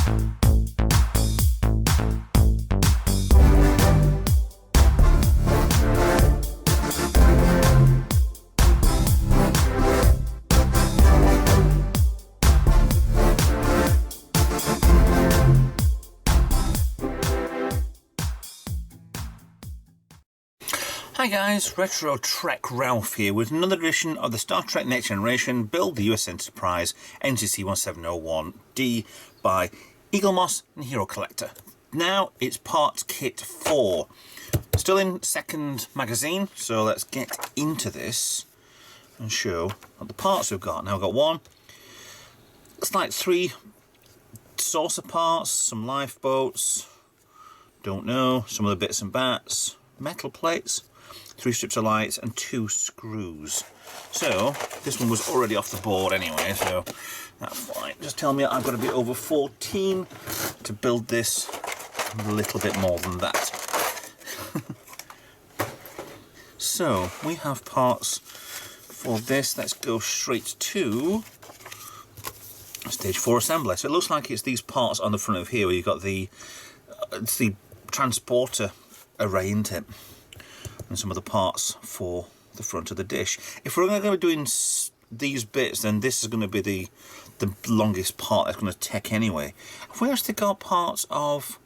Hi guys, Retro Trek Ralph here with another edition of the Star Trek Next Generation Build the US Enterprise NCC 1701D by Eaglemoss and HeroCollector. Now it's parts kit 4. Still in second magazine, so let's get into this and show what the parts we've got. Now we've got one, it's like 3 saucer parts, some lifeboats, don't know, some of the bits and bats, metal plates, 3 strips of lights and 2 screws. So this one was already off the board anyway, so that's fine. Just tell me I've got to be over 14 to build this, a little bit more than that. So we have parts for this. Let's go straight to stage 4 assembly. So it looks like it's these parts on the front of here where you've got the it's the transporter array, isn't it? And some of the parts for the front of the dish. If we're going to be doing these bits, then this is going to be the longest part that's going to take anyway. Have we actually got parts of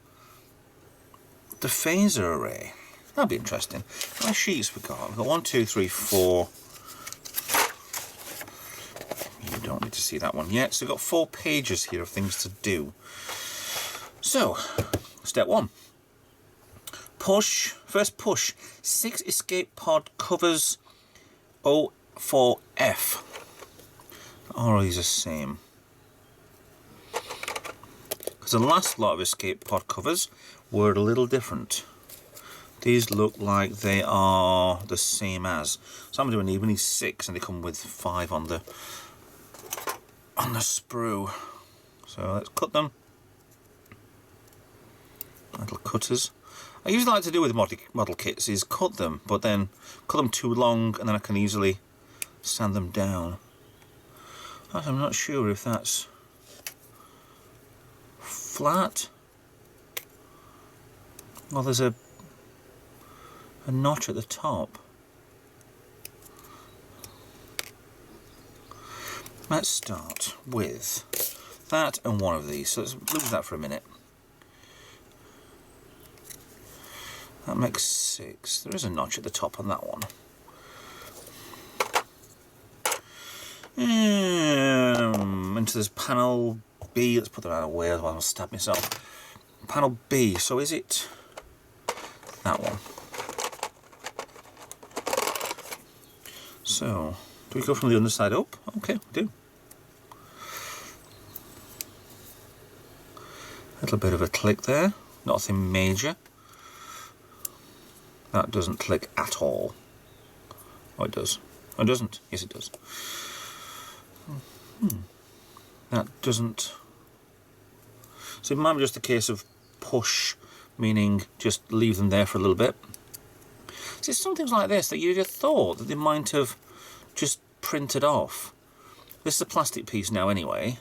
the phaser array? That'd be interesting. How many sheets we got? We've got 1, 2, 3, 4. You don't need to see that one yet. So we've got 4 pages here of things to do. So, step 1. First push, 6 escape pod covers O4F. Are these the same? Because the last lot of escape pod covers were a little different. These look like they are the same as. So I'm doing even these 6 and they come with 5 on the sprue. So let's cut them. Little cutters. I usually like to do with model kits is cut them, but then cut them too long and then I can easily sand them down. I'm not sure if that's flat. Well, there's a notch at the top. Let's start with that and one of these. So let's lose that for a minute. That makes 6. There is a notch at the top on that one. Into this panel B. Let's put that out of the way, otherwise I'll stab myself. Panel B. So is it that one? So do we go from the underside up? Okay, we do. A little bit of a click there. Nothing major. That doesn't click at all. Oh, it does. Oh, it doesn't. Yes, it does. That doesn't. So it might be just a case of push, meaning just leave them there for a little bit. See, some things like this that you'd have thought that they might have just printed off. This is a plastic piece now anyway.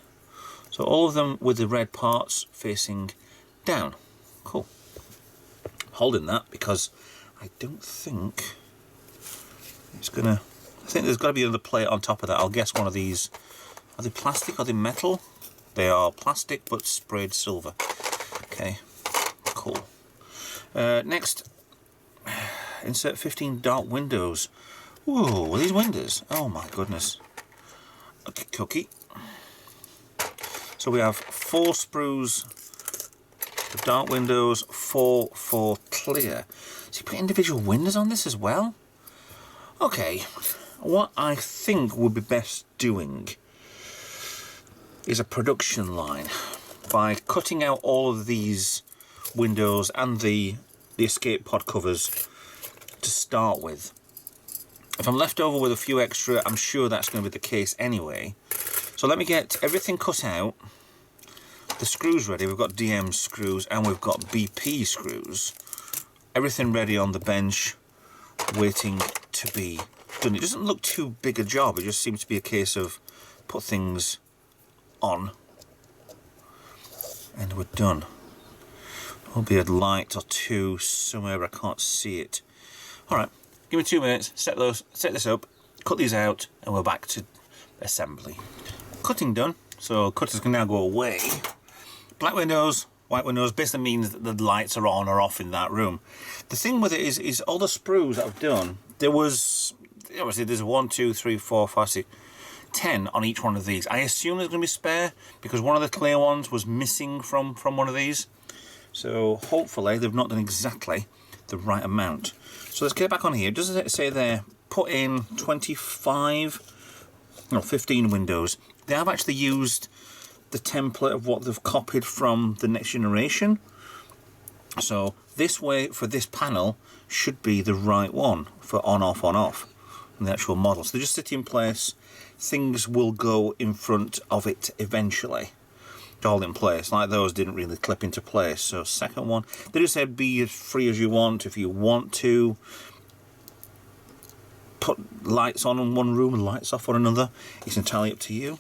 So all of them with the red parts facing down. Cool. Holding that because I don't think it's gonna. I think there's got to be another plate on top of that. I'll guess one of these. Are they plastic? Are they metal? They are plastic but sprayed silver. Okay, cool. Next, insert 15 dark windows. Whoa, are these windows? Oh my goodness. Okay, cookie. So we have 4 sprues for dark windows, 4 for clear. So you put individual windows on this as well? Okay, what I think would be best doing is a production line by cutting out all of these windows and the escape pod covers to start with. If I'm left over with a few extra, I'm sure that's going to be the case anyway. So let me get everything cut out, the screws ready. We've got DM screws and we've got BP screws. Everything ready on the bench, waiting to be done. It doesn't look too big a job, it just seems to be a case of put things on and And we're done. There'll be a light or two somewhere, but I can't see it. Alright, give me 2 minutes, set this up, cut these out, and we're back to assembly. Cutting done, so cutters can now go away. Black windows, white windows basically means that the lights are on or off in that room. The thing with it is all the sprues that I've done, obviously there's 1, 2, 3, 4, 5, 6, 10 on each one of these. I assume there's going to be spare because one of the clear ones was missing from one of these. So hopefully they've not done exactly the right amount. So let's get back on here. Does it say there, put in 15 windows. They have actually used the template of what they've copied from the next generation. So this way for this panel should be the right one for on off on the actual model. So they just sit in place. Things will go in front of it eventually. All in place. Like those didn't really clip into place. So second one, they just said be as free as you want. If you want to put lights on in one room and lights off on another, it's entirely up to you.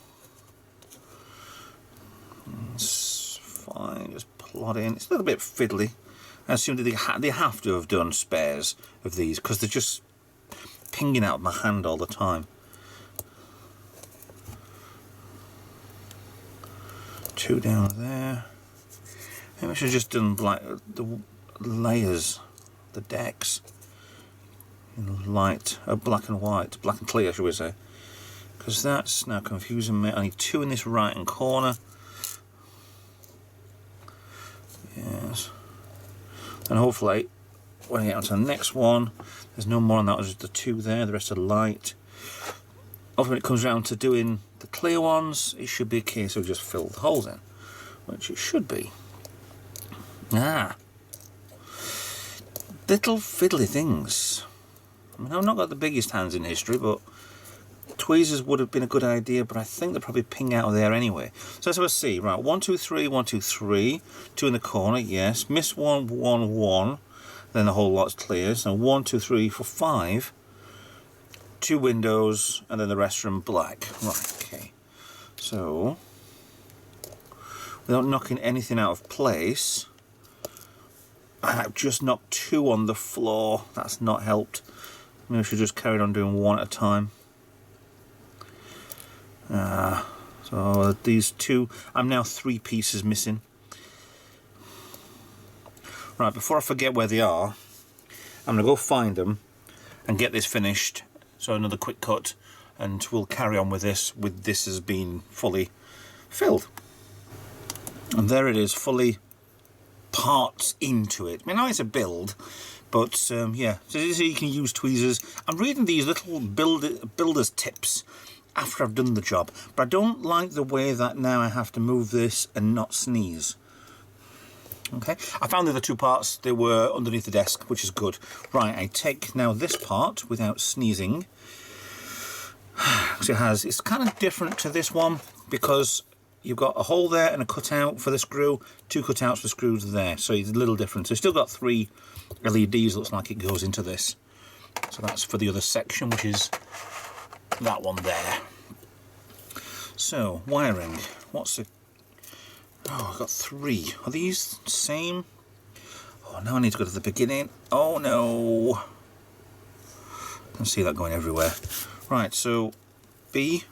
It's fine, just plot in. It's a little bit fiddly. I assume that they have to have done spares of these because they're just pinging out of my hand all the time. 2 down there. Maybe I should have just done like the layers, the decks, in light, black and white, black and clear, should we say? Because that's now confusing me. I need 2 in this right hand corner. Yes. And hopefully, when I get onto the next one, there's no more on that. There's just the 2 there. The rest are light. Often when it comes around to doing the clear ones, it should be a case of just fill the holes in, which it should be. Little fiddly things. I mean, I've not got the biggest hands in history, but tweezers would have been a good idea, but I think they'll probably ping out of there anyway. So let's have a see. Right, 1, 2, 3, 1, 2, 3, 2 in the corner, yes. Miss 1, 1, 1, then the whole lot's clear. So 1, 2, 3, 4, 5. 2 windows, and then the rest from black. Right, okay. So, without knocking anything out of place, I've just knocked 2 on the floor. That's not helped. Maybe I should just carry on doing 1 at a time. So these 2, I'm now 3 pieces missing. Right, before I forget where they are, I'm going to go find them and get this finished. So another quick cut, and we'll carry on with this as being fully filled. And there it is, fully parts into it. I mean, now it's a build, but yeah, so you can use tweezers. I'm reading these little builder's tips after I've done the job, but I don't like the way that now I have to move this and not sneeze. Okay, I found the other 2 parts. They were underneath the desk, which is good. Right, I take now this part without sneezing. Because it's kind of different to this one because you've got a hole there and a cutout for the screw, 2 cutouts for screws there. So it's a little different. So it's still got 3 LEDs. Looks like it goes into this. So that's for the other section, which is that one there. So wiring. What's the? Oh, I've got 3. Are these the same? Oh, now I need to go to the beginning. Oh no! I can see that going everywhere. Right, so B.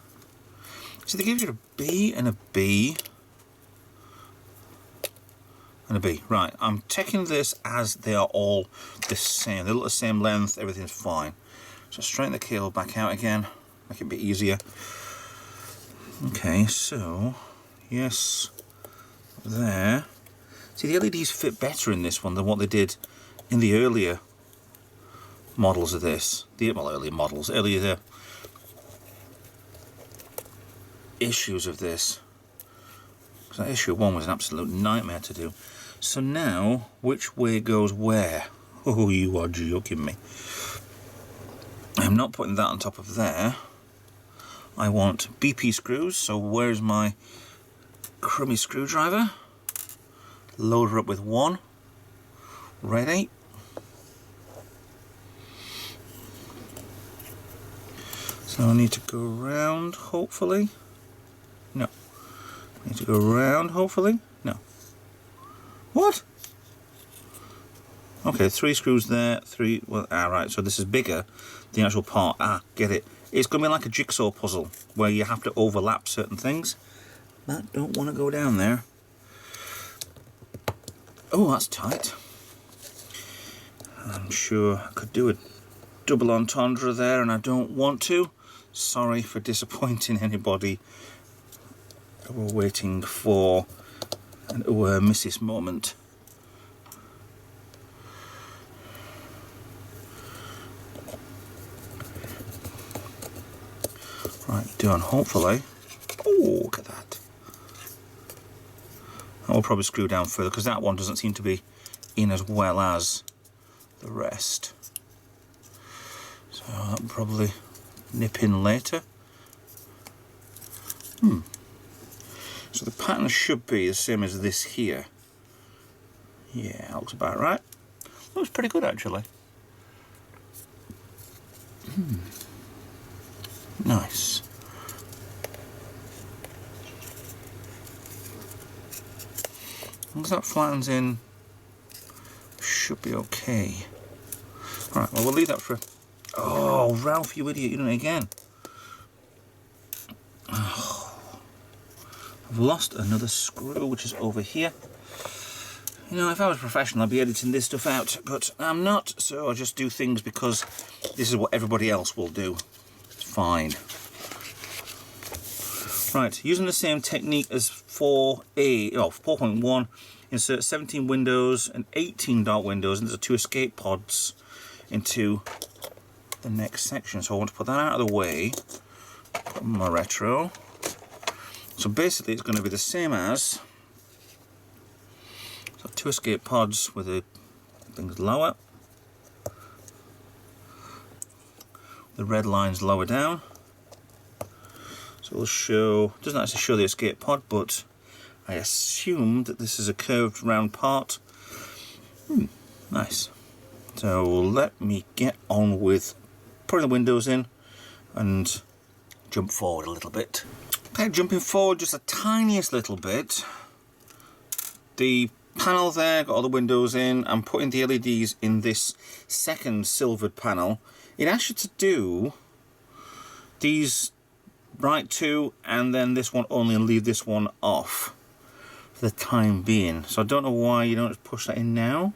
So they give you a B and a B and a B. Right, I'm taking this as they are all the same. They look the same length, everything's fine. So straighten the cable back out again, make it a bit easier. Okay, so yes, there. See, the LEDs fit better in this one than what they did in the earlier models of this. Earlier issues of this. So issue 1 was an absolute nightmare to do. So now, which way goes where? Oh, you are joking me. I'm not putting that on top of there. I want BP screws, so where's my crummy screwdriver? Load her up with 1. Ready? So I need to go around, hopefully. No. I need to go around, hopefully. No. What? Okay, 3 screws there, 3... Well, right, so this is bigger, the actual part. Get it. It's going to be like a jigsaw puzzle, where you have to overlap certain things. That don't want to go down there. Oh, that's tight. I'm sure I could do a double entendre there, and I don't want to. Sorry for disappointing anybody. We're waiting for an miss this moment. Right, done, hopefully. Oh, look at that. I'll probably screw down further because that one doesn't seem to be in as well as the rest. So I'll probably nip in later. So the pattern should be the same as this here. Yeah, looks about right. Looks pretty good actually. Nice. As long as that flattens in, should be okay. Right, well we'll leave that for... Oh, Ralph, you idiot, you done it again. Oh, I've lost another screw, which is over here. You know, if I was professional, I'd be editing this stuff out, but I'm not, so I just do things because this is what everybody else will do. It's fine. Right, using the same technique as 4.1, insert 17 windows and 18 dark windows into the 2 escape pods into the next section. So I want to put that out of the way. Put my retro. So basically it's going to be the same as... So 2 escape pods with the things lower. The red line's lower down. So we'll show, doesn't actually show the escape pod, but I assume that this is a curved round part. Nice. So let me get on with putting the windows in and jump forward a little bit. Okay, jumping forward just the tiniest little bit. The panel there, got all the windows in. I'm putting the LEDs in this second silvered panel. It asks you to do these right 2 and then this one only, and leave this one off for the time being. So I don't know why you don't just push that in now.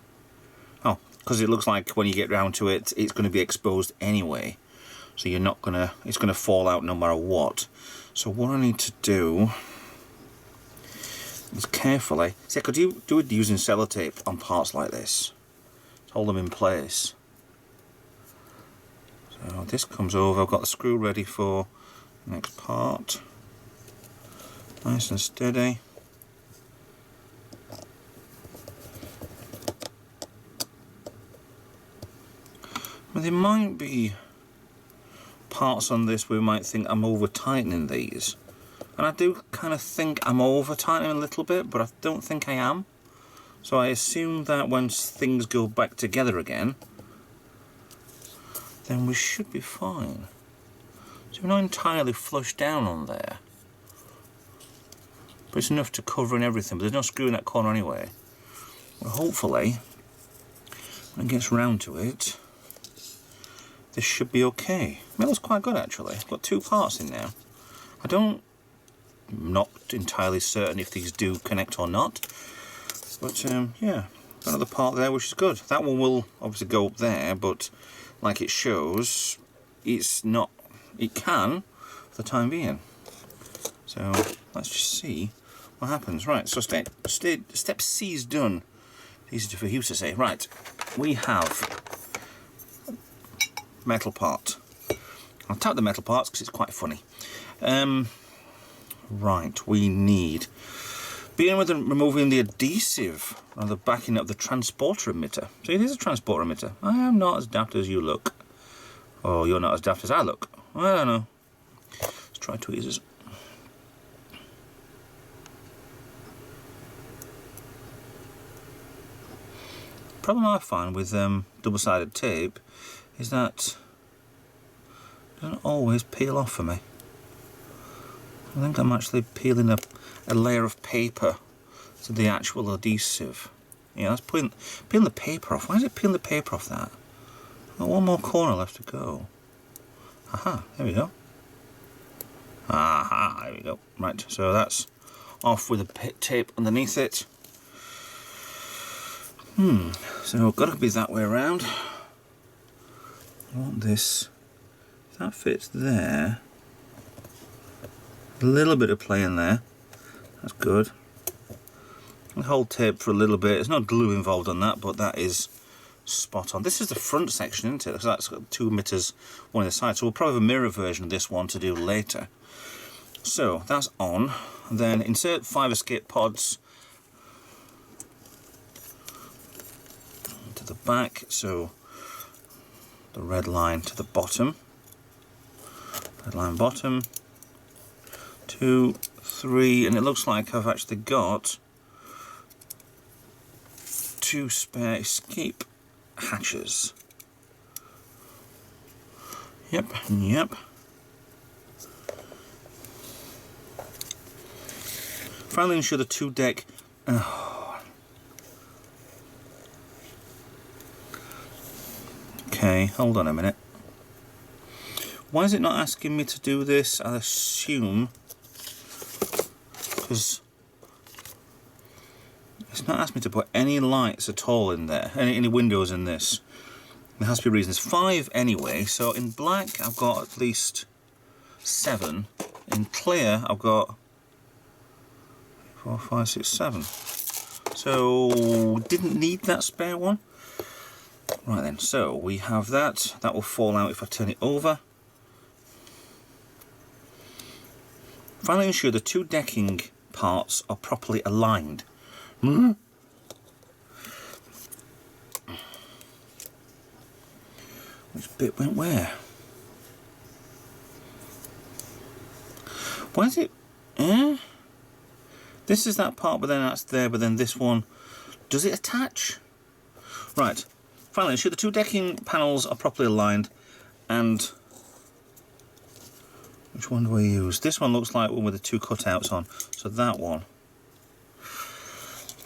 Oh, because it looks like when you get round to it, it's going to be exposed anyway. So you're not gonna, it's going to fall out no matter what. So what I need to do is carefully, see, I could do it using sellotape on parts like this to hold them in place. So this comes over, I've got the screw ready for the next part. Nice and steady. But there might be parts on this where we might think I'm over tightening these. And I do kind of think I'm over tightening a little bit, but I don't think I am. So I assume that when things go back together again, then we should be fine. So we're not entirely flush down on there. But it's enough to cover in everything, but there's no screw in that corner anyway. Well, hopefully, when it gets round to it, this should be okay. It looks quite good actually. I've got 2 parts in now. I'm not entirely certain if these do connect or not. But yeah, another part there which is good. That one will obviously go up there, but like it shows, it's not, it can for the time being. So let's just see what happens. Right, so step C is done. Easy for you to say. Right, we have metal part. I'll tap the metal parts because it's quite funny. Right, we need, beginning with removing the adhesive on the backing of the transporter emitter. So it is a transporter emitter. I am not as daft as you look. Oh, you're not as daft as I look. I don't know. Let's try tweezers. The problem I find with double-sided tape is that it doesn't always peel off for me. I think I'm actually peeling a layer of paper to the actual adhesive. Yeah, that's peeling the paper off. Why is it peeling the paper off that? Got one more corner left to go. Aha, there we go. Aha, there we go. Right, so that's off with the tape underneath it. So got to be that way around. I want this. If that fits there, a little bit of play in there. That's good. I'll hold tape for a little bit. There's no glue involved on that, but that is spot on. This is the front section, isn't it? Because that's got 2 emitters, one on the side. So we'll probably have a mirror version of this one to do later. So that's on. Then insert 5 escape pods to the back. So the red line to the bottom. Red line bottom. 2, 3, and it looks like I've actually got 2 spare escape hatches. Yep, yep. Finally ensure the 2 deck. Okay, hold on a minute. Why is it not asking me to do this? I assume because it's not asking me to put any lights at all in there, any windows in this. There has to be a reason. There's 5 anyway, so in black I've got at least 7. In clear I've got 4, 5, 6, 7. So didn't need that spare one. Right then, so we have that. That will fall out if I turn it over. Finally ensure the 2 decking parts are properly aligned. Which bit went where? Why is it? This is that part, but then that's there, but then this one, does it attach? Right. Finally, ensure the 2 decking panels are properly aligned, and which one do I use? This one looks like one with the 2 cutouts on, so that one.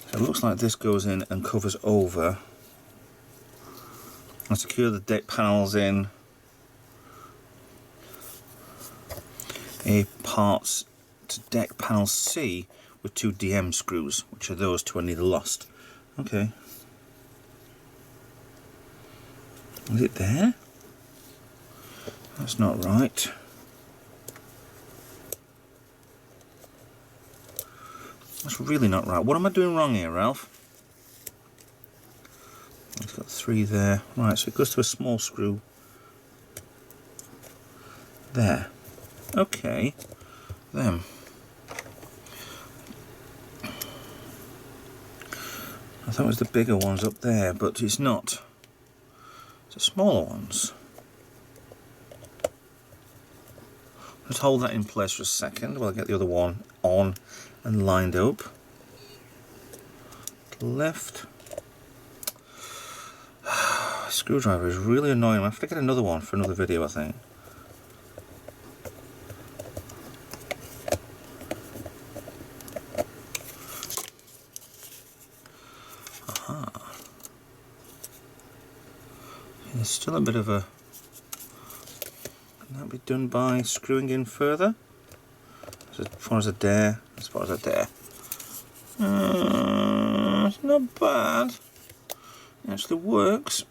So it looks like this goes in and covers over. And secure the deck panels in a parts to deck panel C with 2 DM screws, which are those 2 I need lost. Okay. Is it there? That's not right. That's really not right. What am I doing wrong here, Ralph? It's got 3 there. Right, so it goes to a small screw. There. Okay. Them. I thought it was the bigger ones up there, but it's not. It's the smaller ones. Let's hold that in place for a second while I get the other one on and lined up. To the left. Screwdriver is really annoying. I have to get another one for another video, I think. Aha. There's still a bit of a... Can that be done by screwing in further? As far as I dare. As far as I dare. It's not bad. It actually works.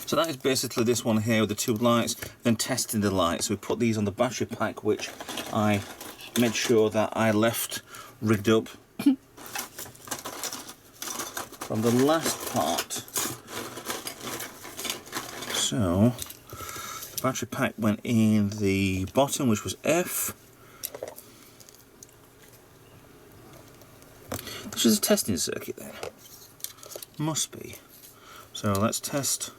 So that is basically this one here with the 2 lights, then testing the lights. So we put these on the battery pack, which I made sure that I left rigged up from the last part. So the battery pack went in the bottom, which was F. This is a testing circuit then. Must be. So let's test.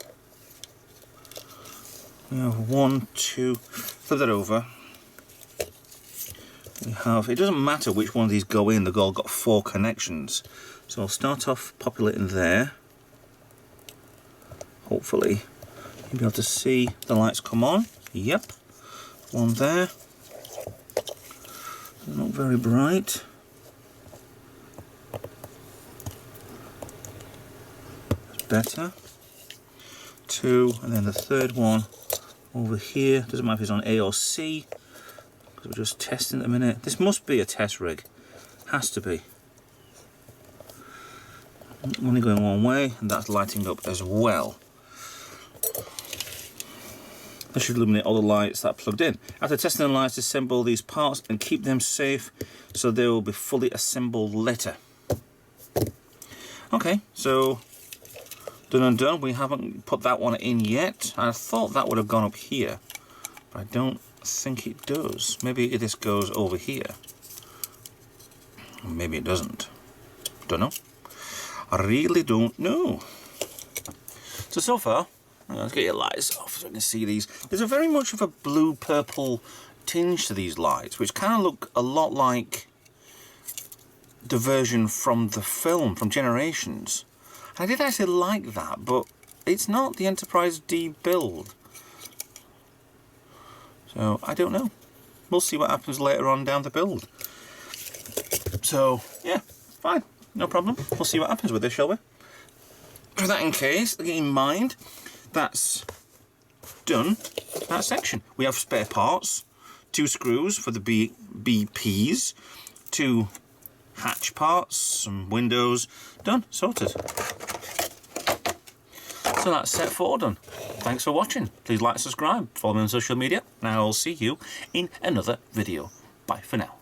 We have 1, 2, flip that over. We have, it doesn't matter which one of these go in, they've all got 4 connections. So I'll start off populating there. Hopefully you'll be able to see the lights come on. Yep. One there. Not very bright. better. 2, and then the third one over here. Doesn't matter if it's on A or C, because we're just testing at a minute. This must be a test rig. Has to be. Only going one way, and that's lighting up as well. This should illuminate all the lights that are plugged in. After testing the lights, assemble these parts and keep them safe so they will be fully assembled later. Okay, so done and done. We haven't put that one in yet. I thought that would have gone up here, but I don't think it does. Maybe this goes over here. Maybe it doesn't. Don't know. I really don't know. So far, let's get your lights off so I can see these. There's a very much of a blue-purple tinge to these lights, which kind of look a lot like the version from the film, from Generations. I did actually like that, but it's not the Enterprise D build. So, I don't know. We'll see what happens later on down the build. So, yeah, fine. No problem. We'll see what happens with this, shall we? With that in case, in mind, that's done that section. We have spare parts, 2 screws for the BPs, 2 hatch parts, some windows, done, sorted. So that's set 4 done. Thanks for watching. Please like, subscribe, follow me on social media, and I'll see you in another video. Bye for now.